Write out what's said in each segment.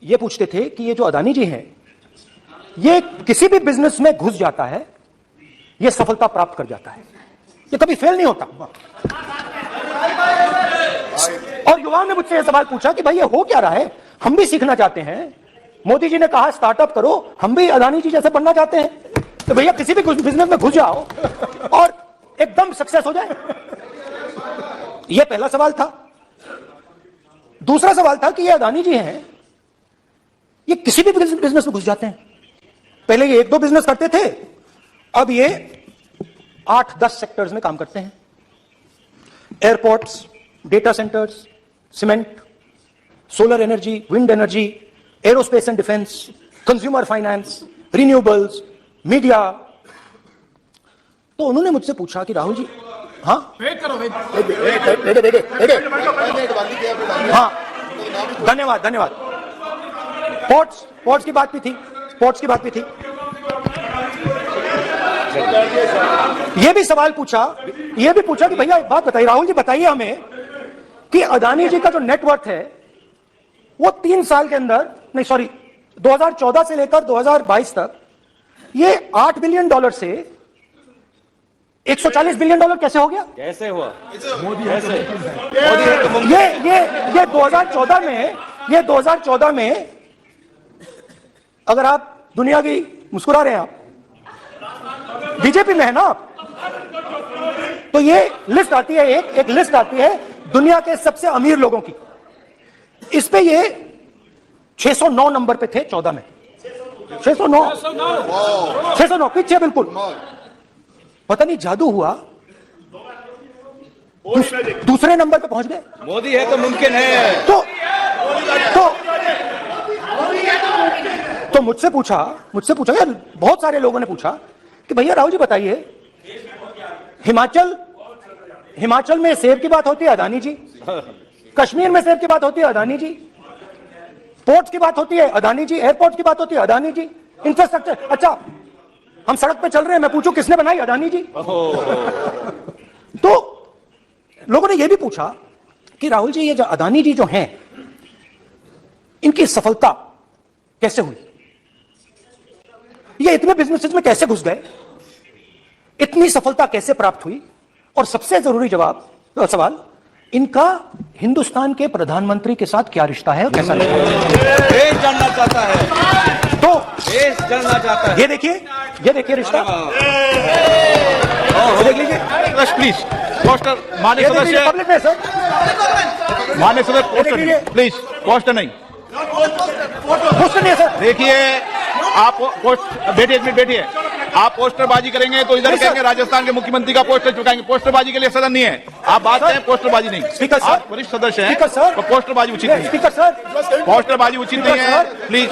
ये पूछते थे कि ये जो अदानी जी हैं, ये किसी भी बिजनेस में घुस जाता है, ये सफलता प्राप्त कर जाता है, ये कभी फेल नहीं होता। और युवाओं ने मुझसे ये सवाल पूछा कि भाई ये हो क्या रहा है, हम भी सीखना चाहते हैं। मोदी जी ने कहा स्टार्टअप करो, हम भी अदानी जी जैसे बनना चाहते हैं। तो भैया किसी भी बिजनेस में घुस जाओ और एकदम सक्सेस हो जाए। यह पहला सवाल था। दूसरा सवाल था कि ये अदानी जी हैं, ये किसी भी बिजनेस में घुस जाते हैं। पहले ये 1-2 बिजनेस करते थे, अब ये 8-10 सेक्टर्स में काम करते हैं। Airports, data centres, cement, solar energy, wind energy, aerospace and defence, consumer finance, renewables, media. तो उन्होंने मुझसे पूछा कि राहुल जी, हाँ हाँ धन्यवाद धन्यवाद। पोर्ट्स की बात भी थी, स्पोर्ट्स की बात भी थी। ये भी सवाल पूछा, ये भी पूछा कि भैया एक बात बताइए, राहुल जी बताइए हमें कि अदानी जी का जो नेटवर्थ है वो 3 साल के अंदर, नहीं सॉरी 2014 से लेकर 2022 तक ये $8 बिलियन से $140 बिलियन कैसे हो गया? कैसे हुआ? मोदी कैसे? ये 2014 में अगर आप दुनिया की, मुस्कुरा रहे हैं आप, बीजेपी में है ना आप, तो ये लिस्ट आती है, एक लिस्ट आती है दुनिया के सबसे अमीर लोगों की। इस पे ये 609 नंबर पे थे 14 में। 609 पीछे बिल्कुल। पता नहीं जादू हुआ, दूसरे नंबर पे पहुंच गए। मोदी है तो मुमकिन है। तो मुझसे पूछा यार, बहुत सारे लोगों ने पूछा कि भैया राहुल जी बताइए, हिमाचल में सेब की बात होती है अदानी जी, कश्मीर में सेब की बात होती है अदानी जी, पोर्ट्स की बात होती है अदानी जी, एयरपोर्ट की बात होती है अदानी जी, इंफ्रास्ट्रक्चर, अच्छा हम सड़क पे चल रहे हैं, मैं पूछूं किसने बनाई? अदानी जी। तो लोगों ने यह भी पूछा कि राहुल जी ये जो अदानी जी जो हैं, इनकी सफलता कैसे हुई, ये इतने बिजनेसेस में कैसे घुस गए, इतनी सफलता कैसे प्राप्त हुई, और सबसे जरूरी सवाल, इनका हिंदुस्तान के प्रधानमंत्री के साथ क्या रिश्ता है, कैसा रिश्ता है? देश जानना चाहता है, तो देश जानना चाहता है। ये देखिए रिश्ता, देख लीजिए प्लीज पोस्टर, माननीय सदस्य, पब्लिक में सर, माननीय सदस्य पोस्टर प्लीज, पोस्टर नहीं, पोस्टर नहीं है सर। देखिए आप बैठिए, एक मिनट बैठिए। आप पोस्टरबाजी करेंगे तो इधर कहेंगे राजस्थान के मुख्यमंत्री का पोस्टर चुकाएंगे। पोस्टरबाजी के लिए सदन नहीं है, आप बात करें, पोस्टरबाजी नहीं। स्पीकर सर, आप वरिष्ठ सदस्य हैं, सर, तो पोस्टरबाजी उचित नहीं। स्पीकर सर, पोस्टरबाजी उचित नहीं है, प्लीज।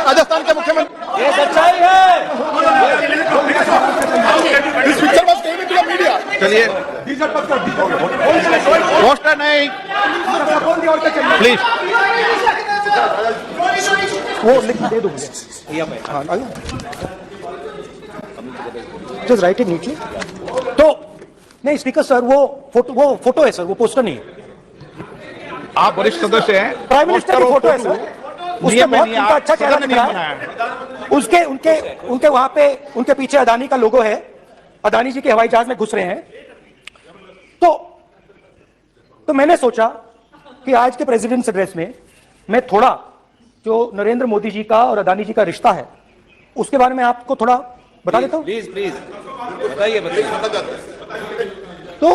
राजस्थान के मुख्यमंत्री, ये सच्चाई है। चलिए पोस्टर नहीं, प्लीज वो लिख दे दो मुझे, जस्ट राइट इट नीचे। तो नहीं स्पीकर सर, वो फोटो है सर, वो पोस्टर नहीं है। आप वरिष्ठ सदस्य हैं, प्राइम मिनिस्टर की फोटो है सर, उसके बहुत उनका अच्छा चेहरा दिख रहा है, उनके वहां पे उनके पीछे अदानी का लोगो है, अदानी जी के हवाई जहाज में घुस रहे हैं। तो मैंने सोचा कि आज के प्रेसिडेंट्स एड्रेस में मैं थोड़ा जो नरेंद्र मोदी जी का और अदानी जी का रिश्ता है उसके बारे में आपको थोड़ा बता देता हूं। प्लीज प्लीज बताइए। तो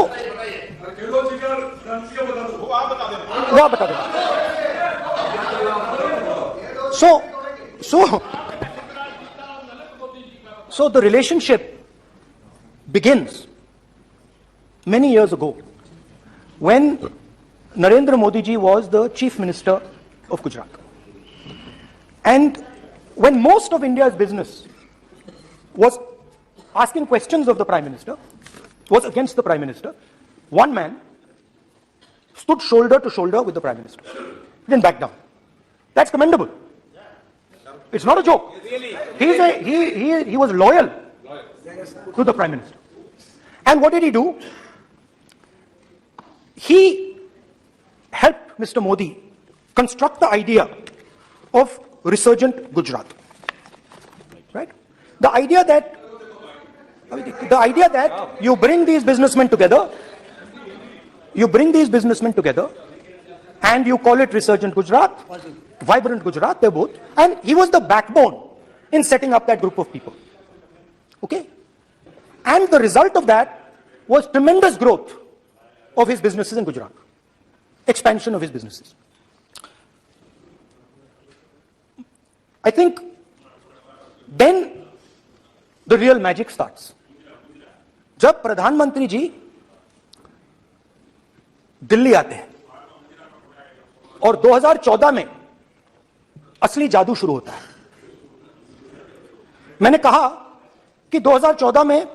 वो आप बता दें। So the relationship begins many years ago when Narendra Modi ji was the Chief Minister of Gujarat. And when most of India's business was asking questions of the Prime Minister, was against the Prime Minister, one man stood shoulder to shoulder with the Prime Minister. He didn't back down. That's commendable. It's not a joke. He was loyal to the Prime Minister. And what did he do? He helped Mr. Modi construct the idea of resurgent Gujarat. Right? The idea that you bring these businessmen together, and you call it resurgent Gujarat, vibrant Gujarat, they're both, and he was the backbone in setting up that group of people. Okay? And the result of that was tremendous growth of his businesses in Gujarat, expansion of his businesses. I think then the real magic starts. जब प्रधानमंत्री जी दिल्ली आते हैं और 2014 में असली जादू शुरू होता है. मैंने कहा कि 2014 में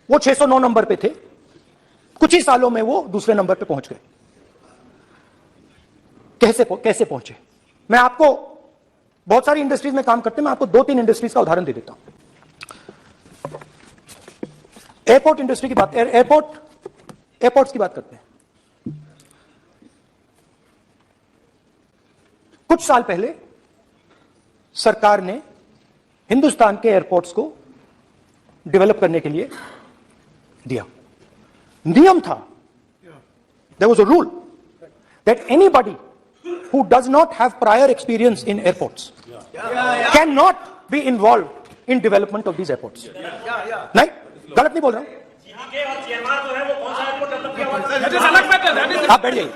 वो 609 नंबर पे थे, कुछ ही सालों में वो दूसरे नंबर पे पहुंच गए. कैसे पहुंचे? मैं आपको, बहुत सारी इंडस्ट्रीज में काम करते हैं, मैं आपको 2-3 इंडस्ट्रीज का उदाहरण दे देता हूं. एयरपोर्ट इंडस्ट्री की बात, एयरपोर्ट्स की बात करते हैं. कुछ साल पहले सरकार ने हिंदुस्तान के एयरपोर्ट्स को डेवलप करने के लिए दिया. नियम था, there was a rule that anybody who does not have prior experience in airports cannot be involved in development of these airports. नहीं, गलत नहीं बोल रहा हूं. आप बैठ जाइए.